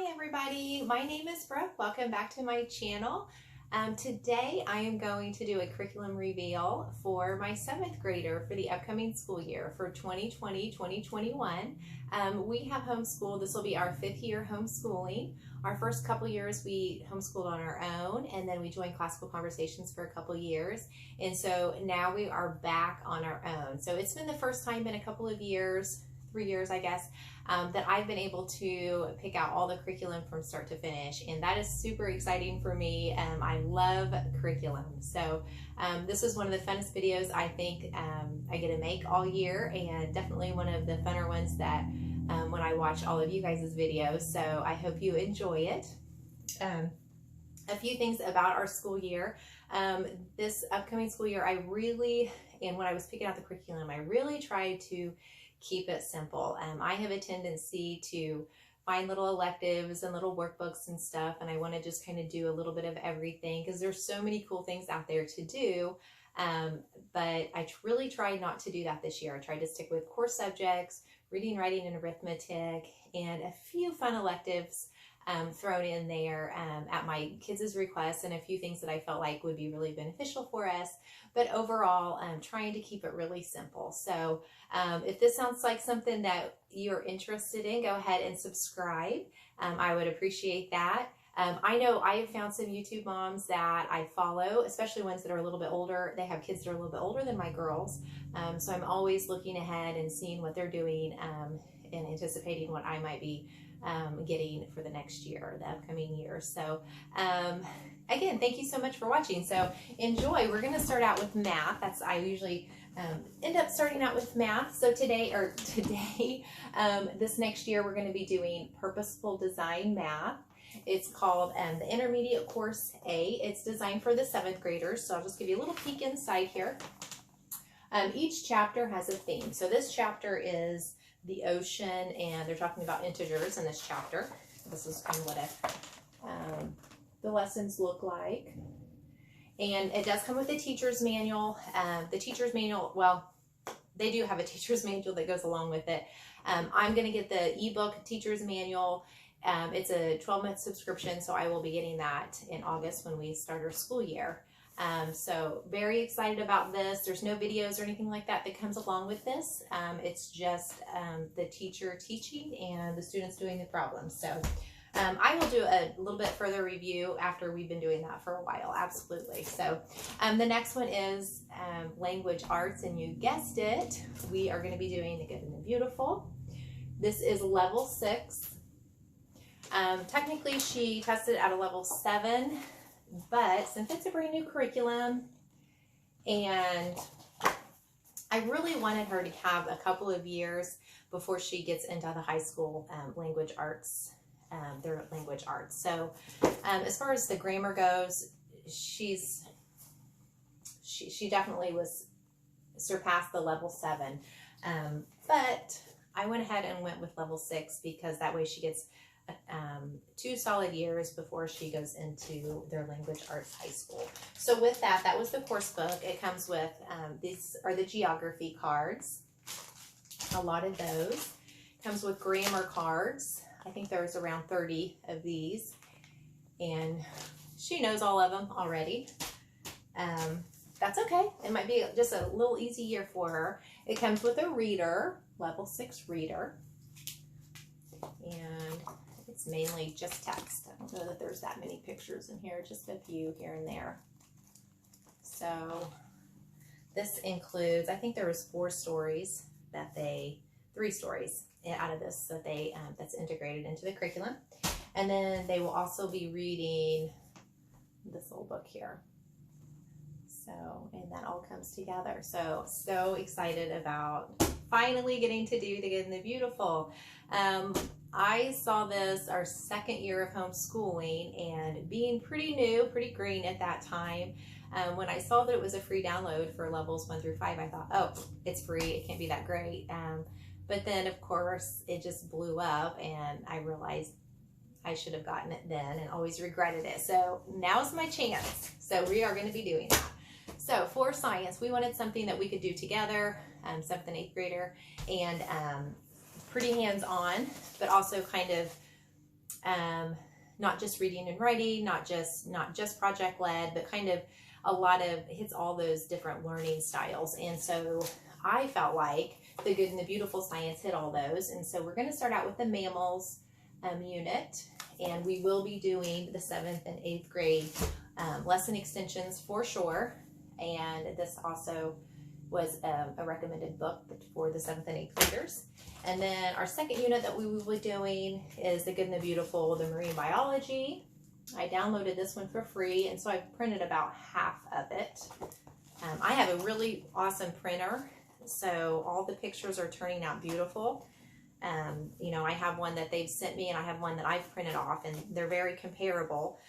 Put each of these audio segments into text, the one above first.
Hi everybody, my name is Brooke. Welcome back to my channel. Today I am going to do a curriculum reveal for my 7th grader for the upcoming school year for 2020-2021. We have homeschooled. This will be our 5th year homeschooling. Our first couple years we homeschooled on our own, and then we joined Classical Conversations for a couple years, and so now we are back on our own. So it's been the first time in a couple of years, 3 years I guess, that I've been able to pick out all the curriculum from start to finish, and that is super exciting for me. I love curriculum, so this is one of the funnest videos I think I get to make all year, and definitely one of the funner ones that when I watch all of you guys' videos, so I hope you enjoy it. A few things about our school year. This upcoming school year, and when I was picking out the curriculum, I really tried to keep it simple. I have a tendency to find little electives and little workbooks and stuff, and I want to just kind of do a little bit of everything because there's so many cool things out there to do. But I really tried not to do that this year. I tried to stick with core subjects, reading, writing, and arithmetic, and a few fun electives thrown in there at my kids' request, and a few things that I felt like would be really beneficial for us. But overall, trying to keep it really simple. So if this sounds like something that you're interested in, go ahead and subscribe. I would appreciate that. I know I have found some YouTube moms that I follow, especially ones that are a little bit older. They have kids that are a little bit older than my girls. So I'm always looking ahead and seeing what they're doing and anticipating what I might be getting for the next year, the upcoming year. So again, thank you so much for watching. So enjoy. We're going to start out with math. I usually end up starting out with math. So today, this next year, we're going to be doing purposeful design math. It's called the Intermediate Course A. It's designed for the 7th graders. So I'll just give you a little peek inside here. Each chapter has a theme. So this chapter is the ocean, and they're talking about integers in this chapter. This is kind of what the lessons look like. And it does come with a teacher's manual. The teacher's manual, well, they do have a teacher's manual that goes along with it. I'm going to get the ebook teacher's manual. It's a 12-month subscription, so I will be getting that in August when we start our school year. So very excited about this. There's no videos or anything like that comes along with this. It's just the teacher teaching and the students doing the problems. So I will do a little bit further review after we've been doing that for a while. Absolutely. So the next one is language arts, and you guessed it, we are going to be doing the good and the beautiful. This is level 6. Technically she tested at a level 7. But since it's a brand new curriculum, and I really wanted her to have a couple of years before she gets into the high school language arts, their language arts. So as far as the grammar goes, she definitely surpassed the level 7. But I went ahead and went with level 6 because that way she gets 2 solid years before she goes into their language arts high school. So with that, that was the course book. It comes with, these are the geography cards, a lot of those. Comes with grammar cards. I think there's around 30 of these, and she knows all of them already. That's okay. It might be just a little easy year for her. It comes with a reader, level 6 reader, and it's mainly just text. I don't know that there's that many pictures in here, just a few here and there. So this includes, I think there was 3 stories out of this that that's integrated into the curriculum. And then they will also be reading this little book here. So, and that all comes together. So excited about finally getting to do the good and the beautiful. I saw this our 2nd year of homeschooling, and being pretty new, pretty green at that time, when I saw that it was a free download for levels 1 through 5, I thought, oh, it's free, it can't be that great. But then of course it just blew up, and I realized I should have gotten it then and always regretted it. So now's my chance. So we are going to be doing that. So for science, we wanted something that we could do together, 7th and 8th grader, and pretty hands-on, but also kind of not just reading and writing, not just project led, but kind of a lot of hits all those different learning styles. And so I felt like the Good and the Beautiful Science hit all those. And so we're going to start out with the mammals unit, and we will be doing the 7th and 8th grade lesson extensions for sure. And this also was a recommended book for the 7th and 8th graders. And then our second unit that we will be doing is the Good and the Beautiful, the marine biology. I downloaded this one for free, and so I printed about half of it. I have a really awesome printer, so all the pictures are turning out beautiful. You know, I have one that they've sent me, and I have one that I've printed off, and they're very comparable.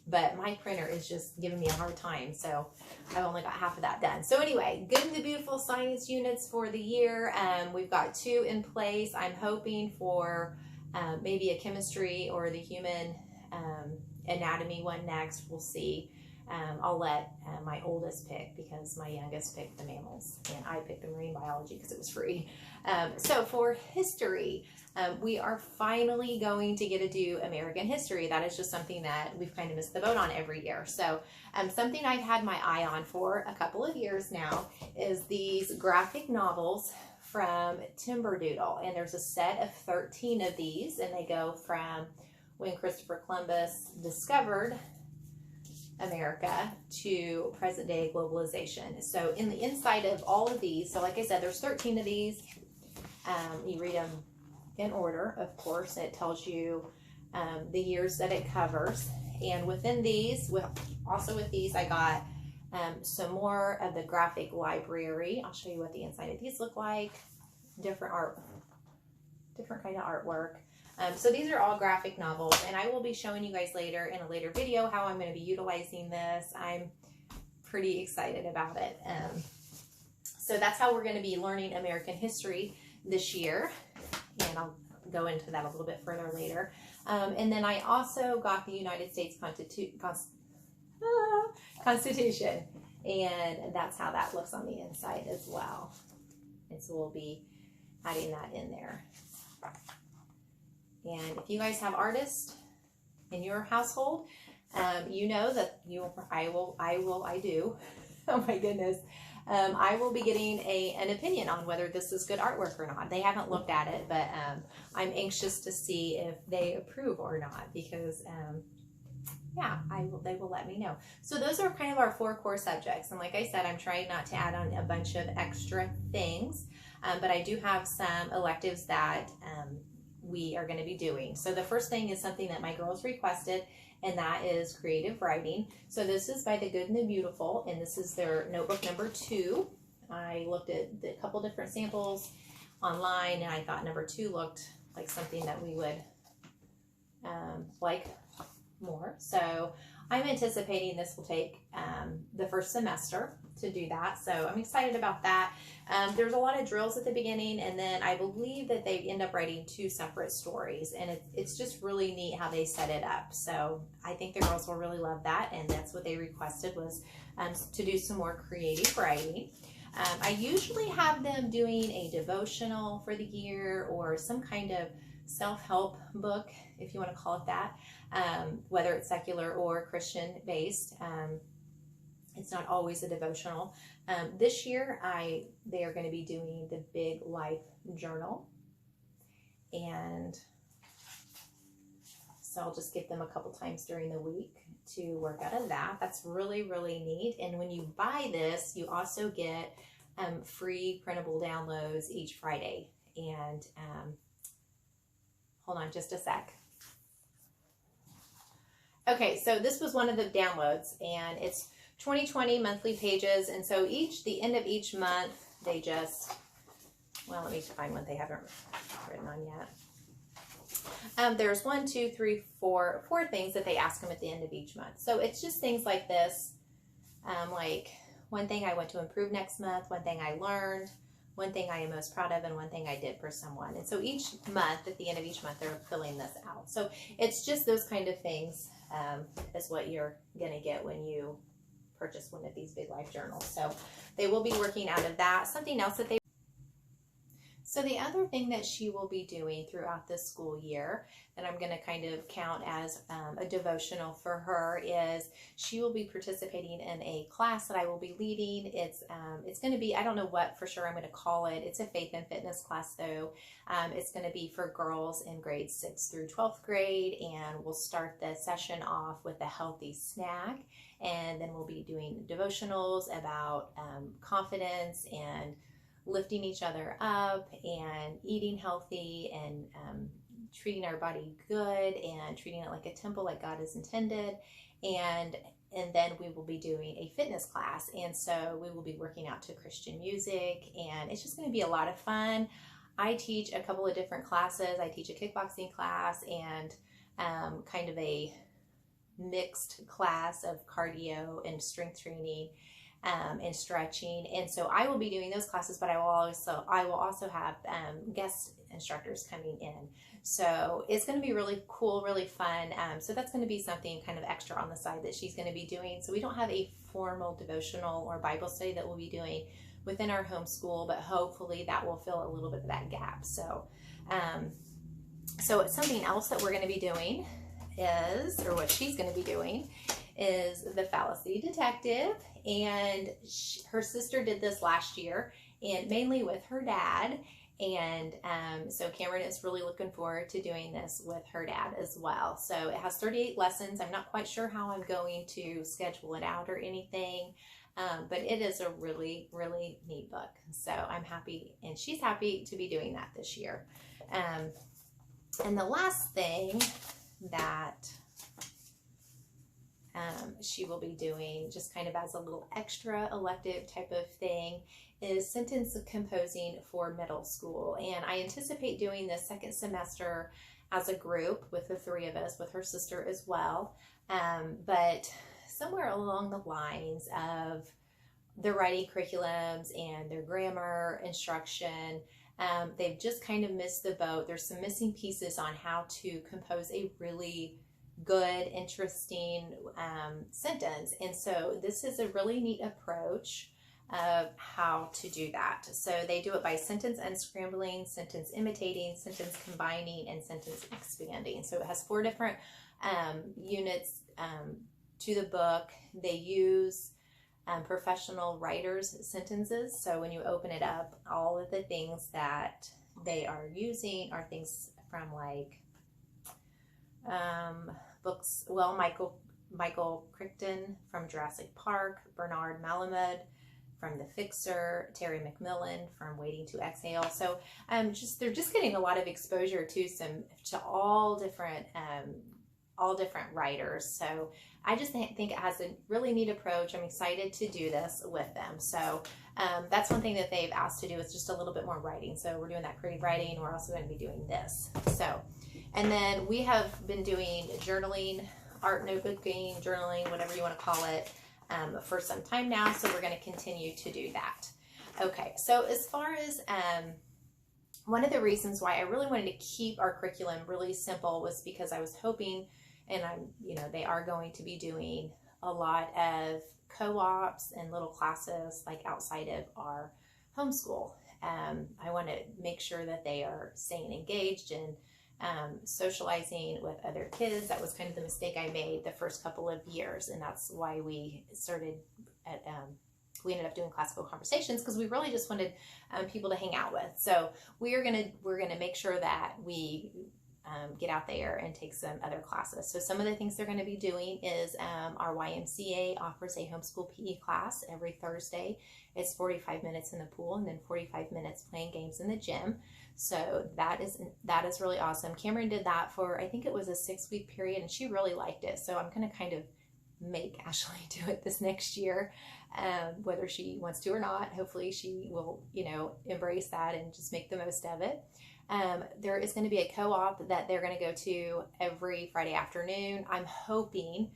But my printer is just giving me a hard time, so I've only got half of that done. So anyway, Good and the Beautiful Science units for the year. We've got 2 in place. I'm hoping for maybe a chemistry or the human anatomy one next. We'll see. I'll let my oldest pick, because my youngest picked the mammals, and I picked the marine biology because it was free. So for history, we are finally going to get to do American history. That is just something that we've kind of missed the boat on every year. So something I've had my eye on for a couple of years now is these graphic novels from Timberdoodle. And there's a set of 13 of these, and they go from when Christopher Columbus discovered America to present day globalization. So in the inside of all of these, so like I said, there's 13 of these. You read them in order, of course. It tells you the years that it covers. And within these, also with these, I got some more of the graphic library. I'll show you what the inside of these look like. Different kind of artwork. So these are all graphic novels, and I will be showing you guys later in a later video how I'm going to be utilizing this. I'm pretty excited about it. So that's how we're going to be learning American history this year, and I'll go into that a little bit further later. And then I also got the United States Constitution, and that's how that looks on the inside as well. And so we'll be adding that in there. And if you guys have artists in your household, you know that I do. Oh my goodness. I will be getting an opinion on whether this is good artwork or not. They haven't looked at it, but I'm anxious to see if they approve or not, because yeah, they will let me know. So those are kind of our 4 core subjects. And like I said, I'm trying not to add on a bunch of extra things, but I do have some electives that we are going to be doing. So the first thing is something that my girls requested, and that is creative writing. So this is by the Good and the Beautiful, and this is their notebook number 2. I looked at a couple different samples online, and I thought number 2 looked like something that we would like more. So I'm anticipating this will take the first semester to do that. So I'm excited about that. There's a lot of drills at the beginning, and then I believe that they end up writing 2 separate stories, and it's just really neat how they set it up. So I think the girls will really love that, and that's what they requested, was to do some more creative writing. I usually have them doing a devotional for the year, or some kind of self-help book, if you want to call it that, whether it's secular or Christian based. It's not always a devotional. This year, they are going to be doing the Big Life Journal. And so I'll just give them a couple times during the week to work out of that. That's really, really neat. And when you buy this, you also get free printable downloads each Friday. And hold on just a sec. Okay, so this was one of the downloads, and it's 2020 monthly pages. And so the end of each month, they just, well, let me find one they haven't written on yet. There's 1, 2, 3, 4 things that they ask them at the end of each month. So it's just things like this, like one thing I want to improve next month, one thing I learned, one thing I am most proud of, and one thing I did for someone. And so each month, at the end of each month, they're filling this out. So it's just those kind of things is what you're going to get when you purchase one of these Big Life journals. So they will be working out of that. Something else that So the other thing that she will be doing throughout the school year that I'm going to kind of count as a devotional for her is she will be participating in a class that I will be leading. It's going to be, I don't know what for sure I'm going to call it. It's a faith and fitness class though. It's going to be for girls in grades 6th through 12th grade, and we'll start the session off with a healthy snack, and then we'll be doing devotionals about confidence and lifting each other up and eating healthy and treating our body good and treating it like a temple like God has intended. And then we will be doing a fitness class. And so we will be working out to Christian music, and it's just going to be a lot of fun. I teach a couple of different classes. I teach a kickboxing class and kind of a mixed class of cardio and strength training and stretching. And so I will be doing those classes, but I will also have guest instructors coming in. So it's going to be really cool, really fun. So that's going to be something kind of extra on the side that she's going to be doing. So we don't have a formal devotional or Bible study that we'll be doing within our homeschool, but hopefully that will fill a little bit of that gap. So, so something else that we're going to be doing is, or what she's going to be doing, is the fallacy detective. And her sister did this last year, and mainly with her dad. And so Cameron is really looking forward to doing this with her dad as well. So it has 38 lessons. I'm not quite sure how I'm going to schedule it out or anything, but it is a really, really neat book. So I'm happy, and she's happy to be doing that this year. And the last thing that she will be doing, just kind of as a little extra elective type of thing, is sentence composing for middle school. And I anticipate doing this second semester as a group with the three of us, with her sister as well. But somewhere along the lines of their writing curriculums and their grammar instruction, they've just kind of missed the boat. There's some missing pieces on how to compose a really good, interesting sentence. And so this is a really neat approach of how to do that. So they do it by sentence unscrambling, sentence imitating, sentence combining, and sentence expanding. So it has 4 different units to the book. They use professional writers' sentences. So when you open it up, all of the things that they are using are things from like books, well, Michael Crichton from Jurassic Park, Bernard Malamud from The Fixer, Terry McMillan from Waiting to Exhale. So they're just getting a lot of exposure to all different writers. So I just think it has a really neat approach. I'm excited to do this with them. So that's one thing that they've asked to do, is just a little bit more writing. So we're doing that creative writing. We're also going to be doing this. So, and then we have been doing journaling, art notebooking, journaling, whatever you want to call it, for some time now. So we're going to continue to do that. Okay. So as far as one of the reasons why I really wanted to keep our curriculum really simple was because I was hoping, and they are going to be doing a lot of co-ops and little classes like outside of our homeschool. I want to make sure that they are staying engaged and socializing with other kids. That was kind of the mistake I made the first couple of years, and that's why we started at we ended up doing classical conversations, because we really just wanted people to hang out with. So we're gonna make sure that we get out there and take some other classes. So some of the things they're going to be doing is our YMCA offers a homeschool PE class every Thursday. It's 45 minutes in the pool and then 45 minutes playing games in the gym. So that is really awesome. Cameron did that for, I think it was a 6-week period, and she really liked it. So I'm going to kind of make Ashley do it this next year, whether she wants to or not. Hopefully she will, embrace that and just make the most of it. There is going to be a co-op that they're going to go to every Friday afternoon. I'm hoping,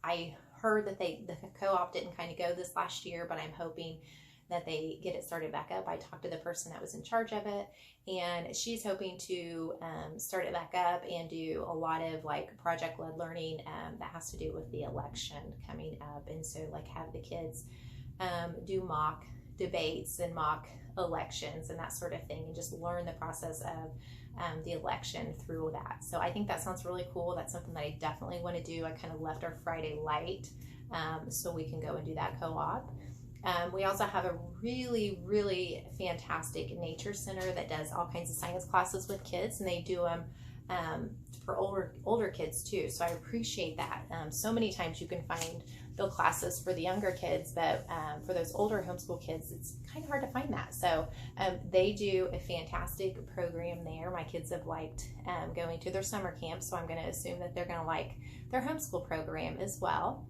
I heard that the co-op didn't kind of go this last year, but I'm hoping that they get it started back up. I talked to the person that was in charge of it, and she's hoping to start it back up and do a lot of like project-led learning that has to do with the election coming up. And so like have the kids do mock debates and mock elections and that sort of thing, and just learn the process of the election through that. So I think that sounds really cool. That's something that I definitely want to do. I kind of left our Friday light so we can go and do that co-op. We also have a really, really fantastic nature center that does all kinds of science classes with kids, and they do them for older kids too. So I appreciate that. So many times you can find the classes for the younger kids, but for those older homeschool kids, it's kind of hard to find that. So they do a fantastic program there. My kids have liked going to their summer camp, so I'm going to assume that they're going to like their homeschool program as well.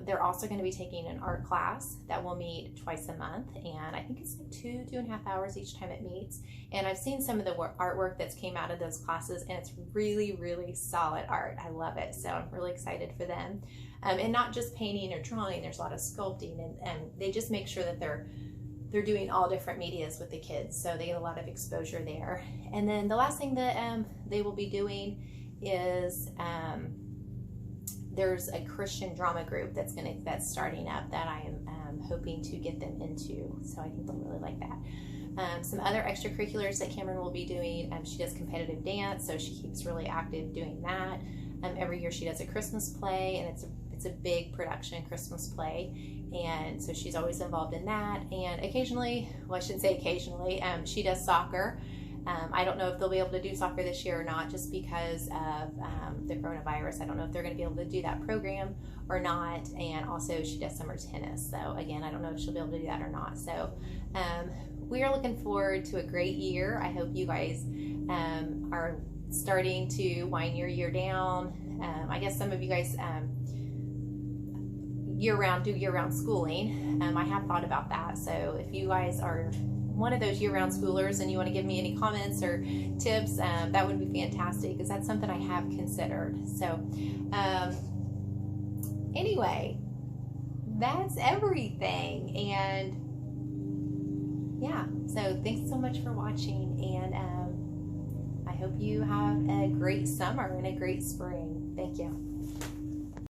They're also going to be taking an art class that will meet twice a month, and I think it's like 2.5 hours each time it meets. And I've seen some of the artwork that's came out of those classes, and it's really, really solid art. I love it, so I'm really excited for them. And not just painting or drawing, there's a lot of sculpting, and they just make sure that they're doing all different medias with the kids, so they get a lot of exposure there. And then the last thing that they will be doing is there's a Christian drama group that's starting up that I am hoping to get them into, so I think they'll really like that. Some other extracurriculars that Cameron will be doing, she does competitive dance, so she keeps really active doing that. Every year she does a Christmas play, and it's a big production Christmas play, and so she's always involved in that. And occasionally, well, I shouldn't say occasionally, she does soccer. I don't know if they'll be able to do soccer this year or not, just because of the coronavirus. I don't know if they're going to be able to do that program or not. And also she does summer tennis, so again, I don't know if she'll be able to do that or not. So we are looking forward to a great year. I hope you guys are starting to wind your year down. I guess some of you guys do year-round schooling. I have thought about that, so if you guys are one of those year-round schoolers and you want to give me any comments or tips, that would be fantastic, because that's something I have considered. So anyway, that's everything. And yeah, so thanks so much for watching, and I hope you have a great summer and a great spring. Thank you.